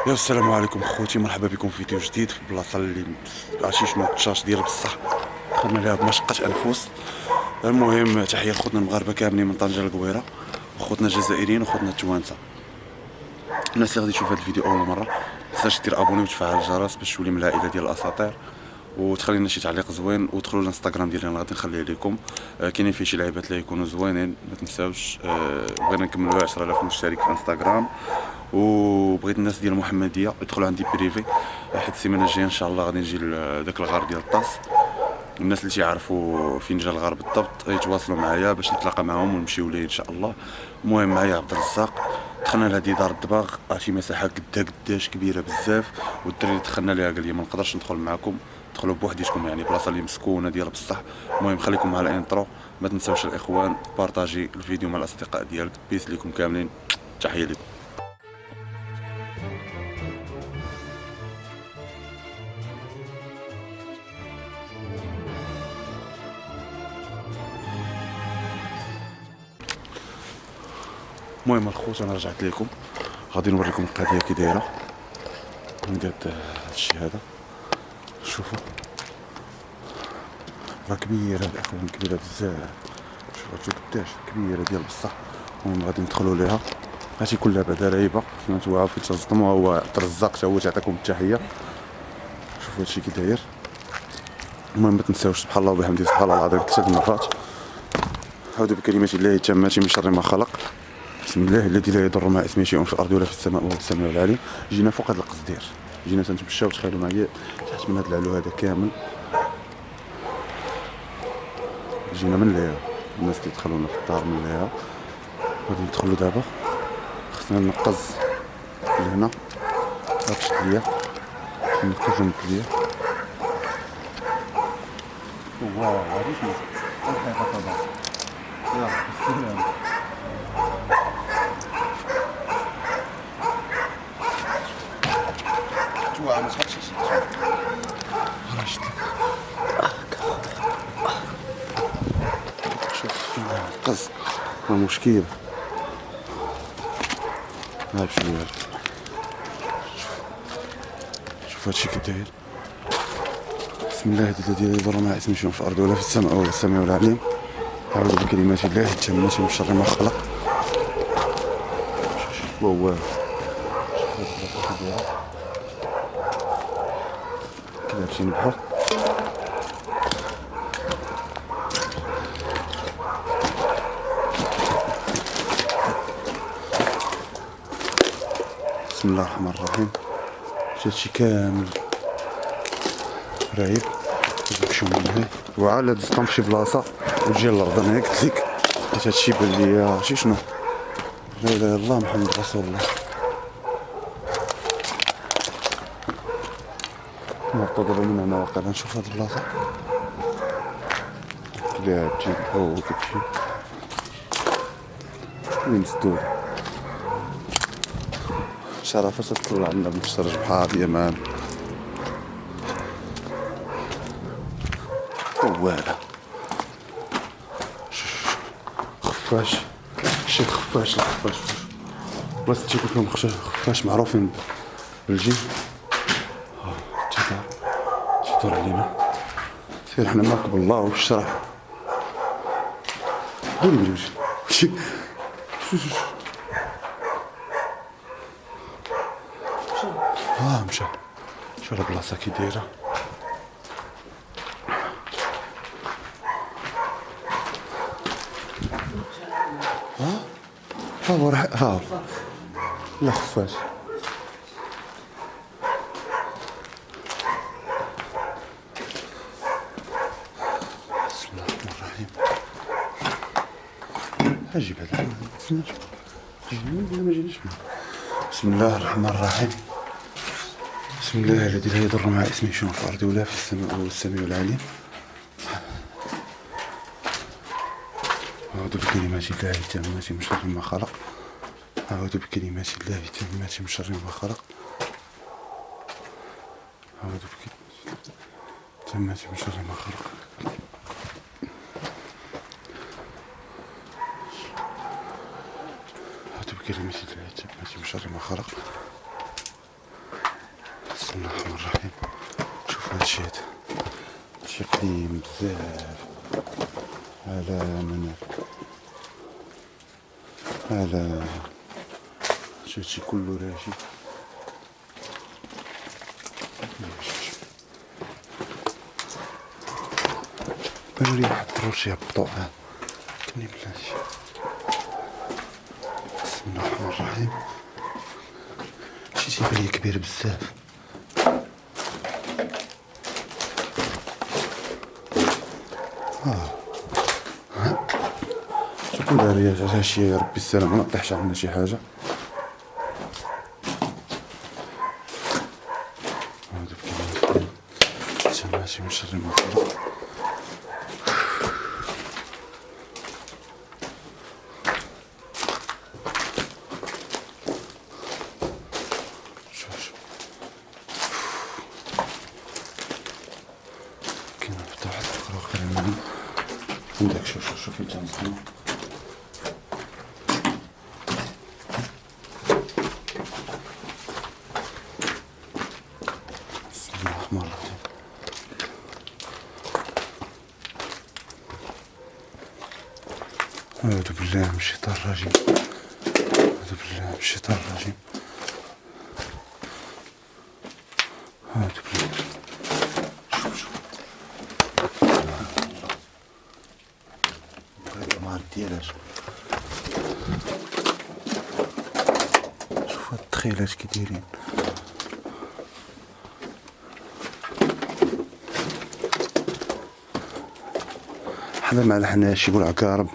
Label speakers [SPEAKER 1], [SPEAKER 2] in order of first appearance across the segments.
[SPEAKER 1] يا السلام عليكم خوتي، مرحبا بكم في فيديو جديد في بلاصه اللي عرفتي شنو التشارج ديال بصح دخلنا لها بمشقه انفس. المهم تحيه لخوتنا المغاربه كاملين من طنجه للقويره، وخوتنا الجزائريين وخوتنا التوانسه. الناس اللي غادي تشوف هذا الفيديو اول مره متنساش دير ابوني وتفعل الجرس باش تولي من العائله ديال الاساطير، وتخلي لنا شي تعليق زوين، ودخلوا الانستغرام ديالي انا غادي نخليه لكم. كاينين فيه شي لعيبات اللي يكونوا زوينين ما تنساوش. بغينا نكملوا 10000 مشترك في انستغرام، وبغيت الناس ديال المحمديه يدخلوا عندي بريفي، حيت السيمانه الجايه ان شاء الله غادي نجي لذاك الغار ديال الطاس. الناس اللي تيعرفوا فين جا الغار بالضبط يتواصلوا معايا باش نتلاقى معاهم ونمشيو ليه ان شاء الله. المهم معايا عبد الرزاق، دخلنا لهادي دار الدباغ، عرفتي مساحه قداش كبيره بزاف، والدري اللي دخلنا ليها قال لي ما نقدرش ندخل معكم، دخلوا بوحديتكم، يعني بلاصه اللي مسكونه ديال بصح. المهم خليكم مع الانترو، ما تنساوش الاخوان بارطاجي الفيديو مع الاصدقاء ديالك. بيس ليكم كاملين، تحيه لكم. المهم الخوت انا رجعت لكم، غادي نوريكم القضيه كي دايره من هاد الشيء هذا. شوفوا راه كبيره الاخوان، كبيره بزاف، شوفوا قداش كبيره ديال بصح. المهم غادي ندخلوا ليها، هادشي كلها بعدا رايبه سمعتوها في تصدموا. هو عبد الرزاق تا هو تعطيكم التحيه. شوفوا هادشي كي داير. المهم ما تنساوش سبحان الله وبحمده سبحان الله العظيم 3 مرات. أعوذ بكلمات الله التامات من شر ما خلق، بسم الله الذي لا يضر مع اسمه شيء في الارض ولا في السماء وهو السميع العليم. جينا فوق هذا القصدير، جينا تنتمشاو، تخيلوا معايا تحت من هذا العلو هذا كامل. جينا من ليها، الناس كيدخلونا في الدار من ليها. غادي ندخلوا دابا، خصنا ننقز لهنا هادشي ليا، ننقز ونمد ليا. واو هادي شنو الحقيقه صباح يلا السلام. جوا ما تحطش شي راه شفت شوف نقز راه مشكل. ها شويه شوف هادشي كي داير. بسم الله الذي لا يضر مع اسمه شيء في الارض ولا في السماء وهو السميع العليم. أعوذ بكلمات الله التامات من شر ما خلق. واو كذا هادشي نبحر. بسم الله الرحمن الرحيم. هادشي كامل رايب. نمشيو من هنا وعاد دزت نمشي بلاصه وتجي الارض. انا قلت لك حيت هادشي بان ليا عرفتي شنو، لا اله الا الله محمد رسول الله. نهبطو دابا من هنا واقيلا نشوف هاد البلاصه كدا تجي او كتمشي وين مسدود. شرفة تطلع عندنا بنشرج بحار يمان والا خفاش. شي خفاش الخفاش بلاصة تيكون فيهم خفاش معروفين بالجن. تدور علينا سير حنا نراقب الله وبالشرع. قولي بلي وجهي مشى. شوف البلاصة كي دايرة. ها هو راح لا خفاش. بسم الله الرحمن الرحيم. اجيب هذا جينا ولا ما جيناش. بسم الله الرحمن الرحيم. بسم الله الذي لا يضر مع اسمه شيء في الارض ولا في السماء وهو السميع العليم. أعوذ بكلمات الله التامات من شر ما خلق. أعوذ بكلمات الله التامات من شر ما خلق. أعوذ بكلمات التامات من شر ما خلق. أعوذ بكلمات الله التامات من شر ما خلق. الله الرحمن الرحيم. شوف هادشي هذا شي قديم بزاف على من على هادشي كله راشي. بانو لي واحد الدروج يهبطوها كني بلاتي. بسم الله الرحمن الرحيم. شي تيبان لي كبير بزاف. شوفوا داريات هادشي يا ربي السلام ما طيحش عندنا شي حاجة. هادو كاين تما شي من شر ما خلق. شوف كاين حتى واحد الأخرى كريمة عندك. شوف انت مزيان. بسم الله الرحمن الرحيم. أعوذ بالله من الشيطان الرجيم. أعوذ بالله من الشيطان الرجيم. أعوذ بالله. شوف ما ديالهاش. شوف هاد التخيلات كي دايرين. حدا مع الحناش يقول عقارب.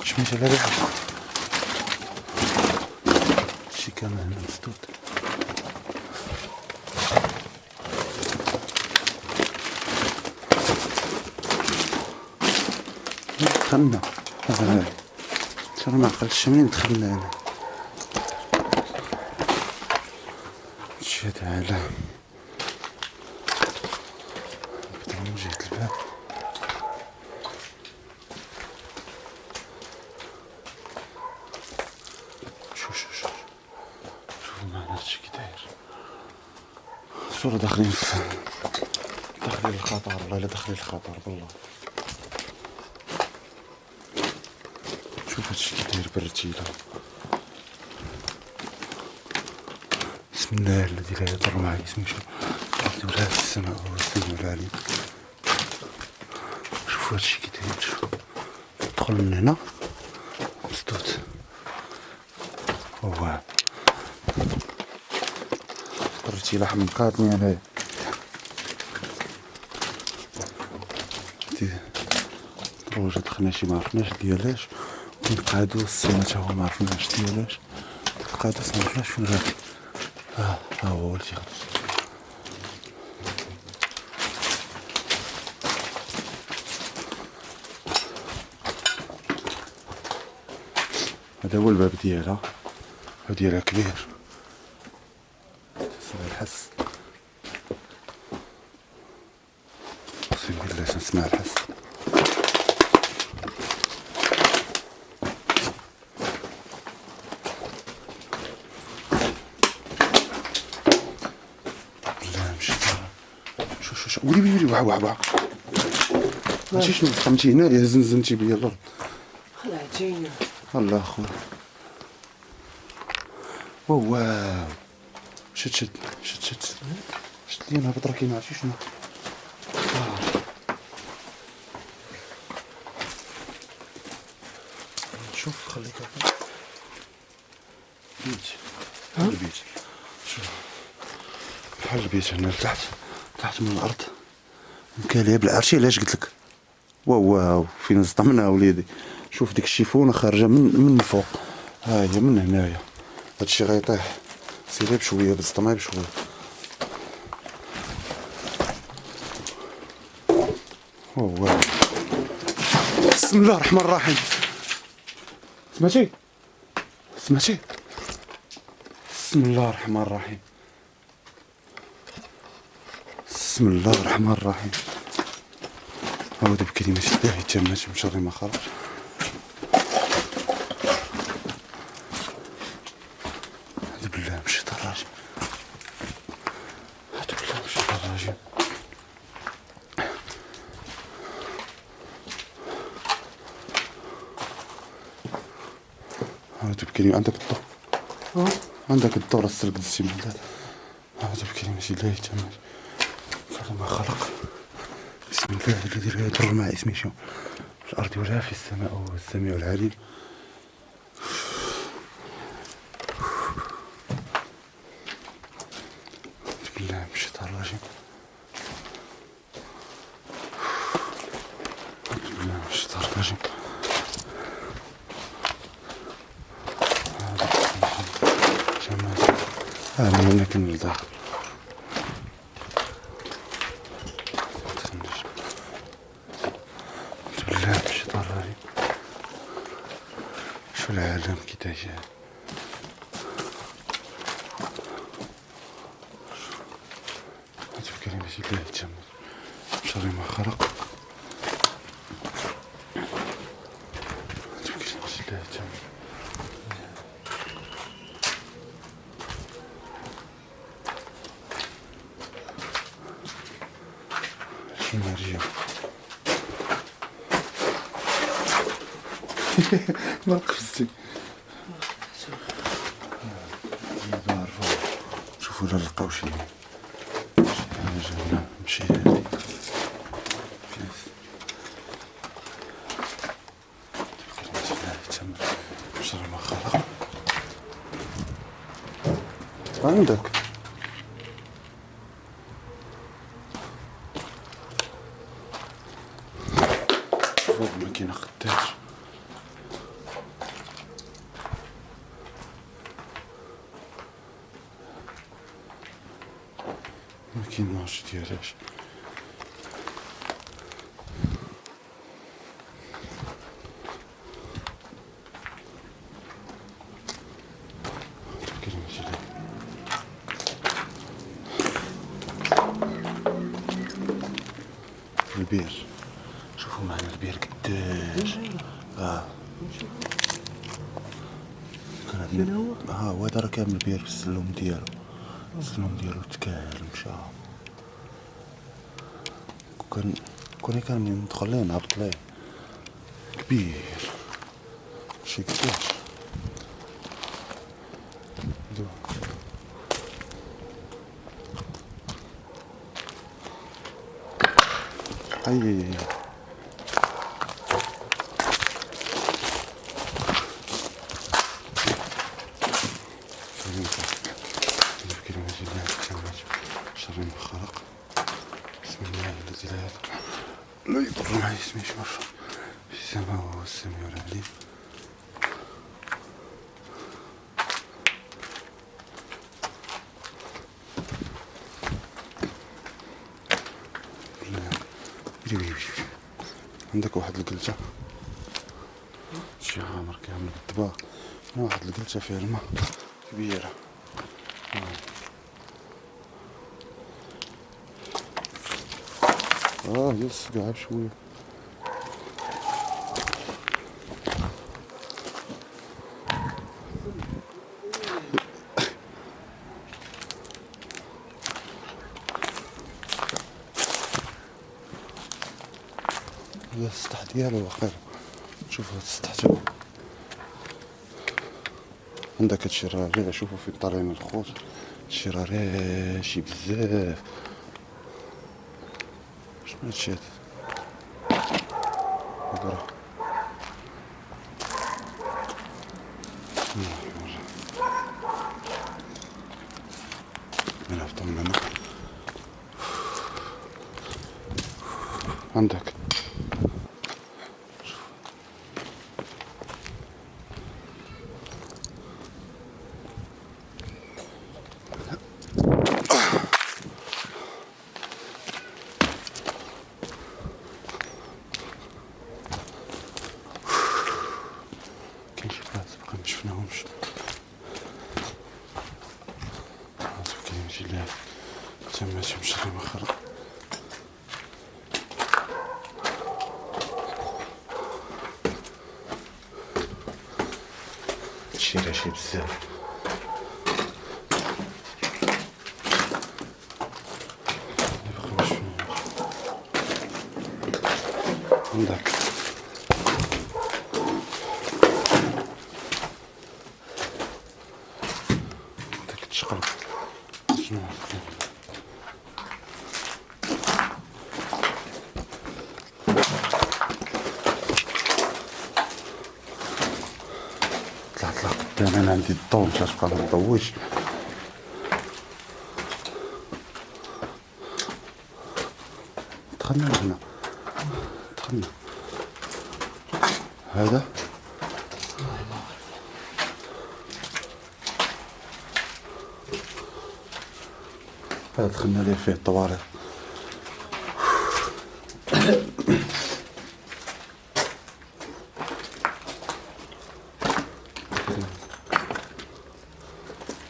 [SPEAKER 1] شميت على ريحة شي كامل هنا مسدود. دخلنا ترى ما عقلتش منين دخلنا هنا. هادشي هدا على نبداو من جهة الباب. شوفوا معنا هادشي كي داير. شو داخلين الخطر. والله الا داخلين الخطر بالله. شوف هادشي كي داير بالرتيلة. بسم الله الذي لا يضر مع اسمه شيء في السماء والسماء العلي. شوفوا هادشي كي داير. شوف ندخل من هنا مسدود. واه الرتيلة حمقاتني انايا. دروجة دخلنا شي معرفناش ديالاش. وكاين قادوس تما تا هو معرفناش ديالاش. القادوس معرفناش فين غادي. ها هو ولدي خرج. هذا هو الباب ديالها. الباب ديالها كبير. تسمع الحس. اقسم بالله تنسمع الحس. بالله مشيت. شو ولي واه ماشي شنو فهمتي هنايا زنزنتي بيا الارض.
[SPEAKER 2] خلعتينا
[SPEAKER 1] الله خويا. واو شد لي انا هبط. راه كاين عرفتي شنو. شوف خليك هكا بيت. البيت شوف بحال البيت هنا تحت من الارض مكاليه بالعرشي. علاش قلت لك واو فين زطمنا وليدي. شوف ديك الشيفونه خارجه من الفوق. ها هي من هنايا. هادشي غيطيح. سيري بشويه بالزطمه بشويه. واو بسم الله الرحمن الرحيم. سمعتي بسم الله الرحمن الرحيم. بسم الله الرحمن الرحيم. أعوذ بكلمة الله التامة من شر ما خلق. أعوذ بالله من الشيطان الرجيم. أعوذ بالله من الشيطان الرجيم. أعوذ بكلمة عندك الضوء. عندك الدور السرق السيمانات. أعوذ بكلمة الله التامة من شر ما خلق. بسم الله الذي لا يضر مع اسمه شيء في الأرض ولا في السماء وهو السميع العليم. أعوذ بالله من الشيطان الرجيم. أعوذ بالله من الشيطان الرجيم. أنا هنا كن لداخل. أعوذ بالله من الشيطان الرجيم. شو العالم كي جاي. أعوذ بكلمة الله التامة من شر ما خلق. أعوذ بكلمة الله التامة. مريم. ما قفزتي. شوفوا لا لقاو شي حاجة. نمشي هادي. شر ما خلق. عندك فوق ما كينخداش. ما كيناش ديالاش. البير. شوفوا معنا البير قداش. كان هو هذا راه كامل البير في السلم ديالو. السلم ديالو تكال مشى. كان ندخل ليه نهبط ليه. كبير شي قداش. اي بكلمة الله التامة شر ما خلق. بسم الله الذي لا يضر مع اسمه شيء في السماء وهو السميع العليم. عندك واحد القلجة شي عامر كامل بالطباق. واحد القلجة فيها الماء كبيرة. يس قاعد شوية. السطح ديالو واخير. شوفوا هاد السطح تا هو. عندك هادشي راه شوفوا فين طالعين الخوت. هادشي راه راشي بزاف. شنو هادشي هاد؟ هادا راه من هبطو من هنا. عندك كاين شي بلاصة بقا مشفناهمش. أعوذ بكلمة الله التامة من شر ما خلق. شي شي بزاف. عندك تشقلب شنو طلع قدام. انا عندي الضو مش غتبقى ما نضويش. دخلنا هنا، دخلنا هذا دخلنا ليه فيه الطوارئ.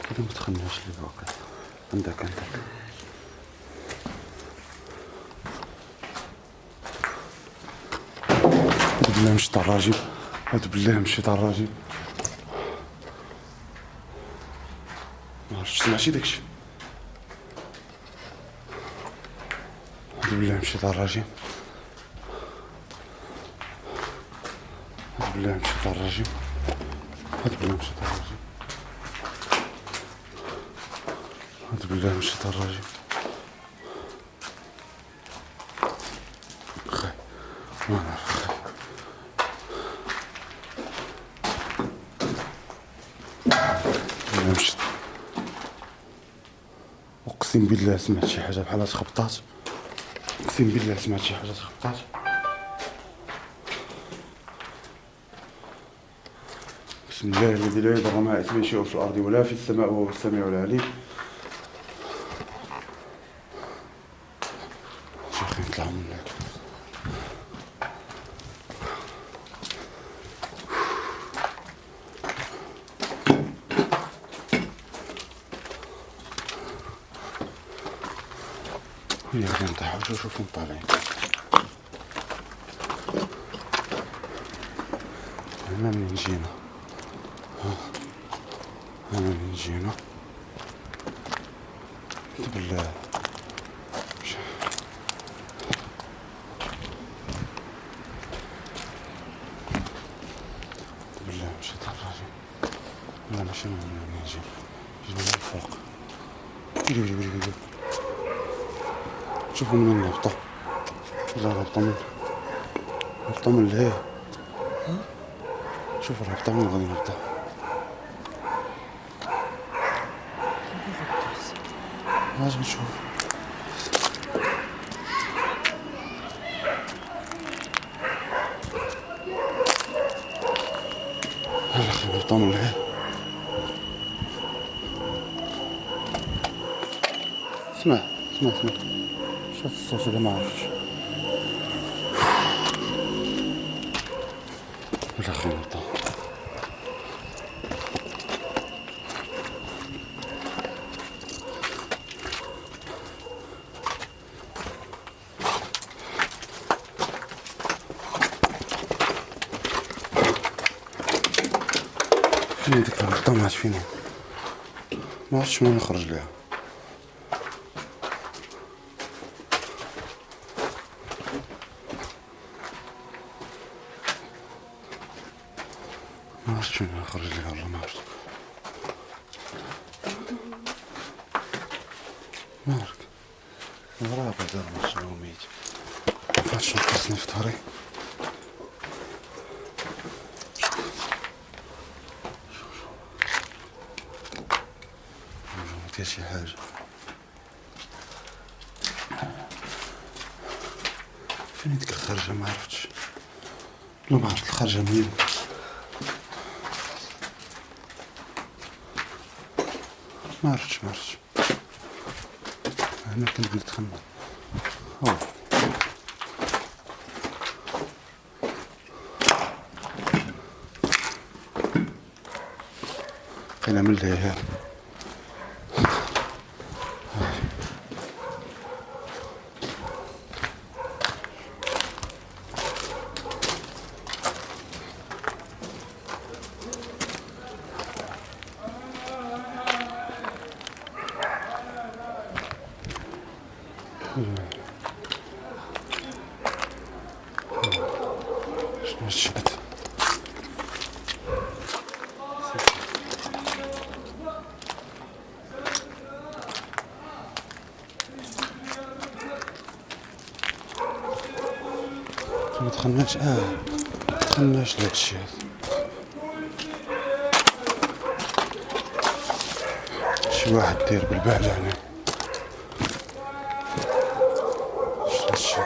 [SPEAKER 1] كده ما دخلناش ليه باقي. عندك بالله مشيت على الراجل، هاد بالله مشيت على الراجل. معرفتش سمعتي داكشي. هاد بالله مشيت على الراجل، هاد بالله مشيت على الراجل، هاد بالله مشيت على الراجل، هاد بالله مشيت على الراجل. خي ما نعرف. مشيت اقسم بالله سمعت شي حاجه بحال تخبطات. اقسم بالله سمعت شي حاجه تخبطات. بسم الله الذي لا يضر مع اسمه شيء في الارض ولا في السماء وهو السميع العليم. شيخي نطلعوا من هنا. هيا غادي نطيحو نشوفو طالعين. هنا منين جينا، هنا منين جينا بالله. بالله مشيت على الراجل. لا ماشي من منين جينا، جينا من الفوق. ويلي شوفوا منين نهبطو. لا نهبطو من لهيه. شوفوا نهبطو من غادي نهبطو. اش نشوف. يلا خلينا نهبطو من لهيه. اسمع شوف الصوت هذا ما عرفتش. يلا خلينا نهبطو. فين ديك الهبطة ما عرفتش فين، ما عرفتش منين نخرج ليها. ما عرفتش منين نخرج ليها والله ما عرفت. مالك وراها بعدا شنو ميت. مفاتش نقصني في ظهري. دير شي حاجة. فين ديك الخرجة ما عرفتش. لا ما عرفت الخرجة منين. ما عرفتش هنا كنت نتخمم. بقينا من لهيه. شنو الشهد ما دخلناش دخلناش لهادشي هذا. شي واحد داير بالبهلة هنا. شنو هادشي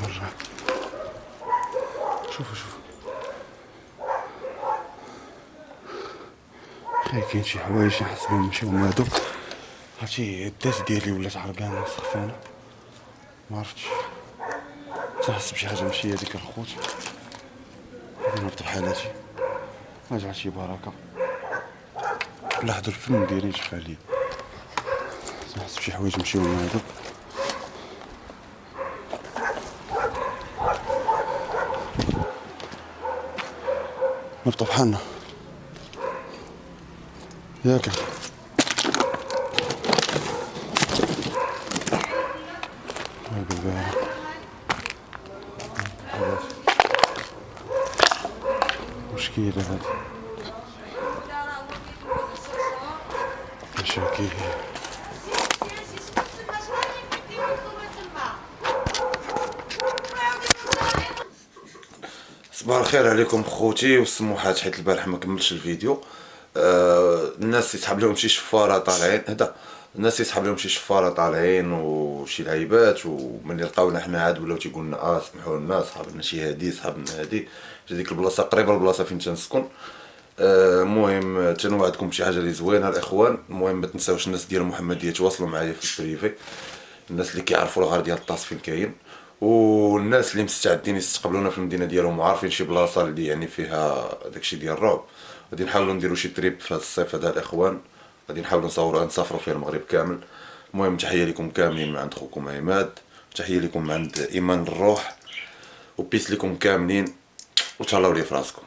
[SPEAKER 1] مرة. شوفوا كاين شي حوايج نحس بهم ماشي هما هادوك. هادشي الدات ديالي ولات عرقانة سخفانة معرفتش، تنحس بشي حاجة ماشي هاديك الخوت. غادي نهبط بحال هادشي ما جات شي بركة. لاحظوا الفم دايرين شفا عليا، تنحس بشي حوايج ماشي هما هادوك. نهبطو بحالنا ياك. هاي بالبارة مشكلة هادي مشاكل. صباح الخير عليكم خوتي والسموحات، حيت البارح ما كملتش الفيديو. الناس يسحب لهم شي شفاره طالعين هدا، الناس يسحب لهم شي شفاره طالعين وشي لعيبات، ومن لقاونا حنا عاد ولاو تيقول لنا سمحوا لنا صحابنا شي هادي صحابنا هادي. هذيك البلاصه قريبه البلاصه فين تنسكن. المهم تنوعدكم بشي حاجه اللي زوينه الاخوان. المهم ما تنساوش الناس ديال محمديه يتواصلوا معايا في البريفي، الناس اللي كيعرفوا الغار ديال الطاس فين كاين، والناس اللي مستعدين يستقبلونا في المدينه ديالهم وعارفين شي بلاصه اللي يعني فيها داكشي ديال الرعب. غادي نحاولوا نديروا شي تريب في هذا الصيف هذا الاخوان، غادي نحاولوا نسافروا فيه المغرب كامل. المهم تحيه لكم كاملين من عند خوكم عماد، تحيه لكم من عند ايمان الروح، وبيس لكم كاملين وتهلاو لي في راسكم.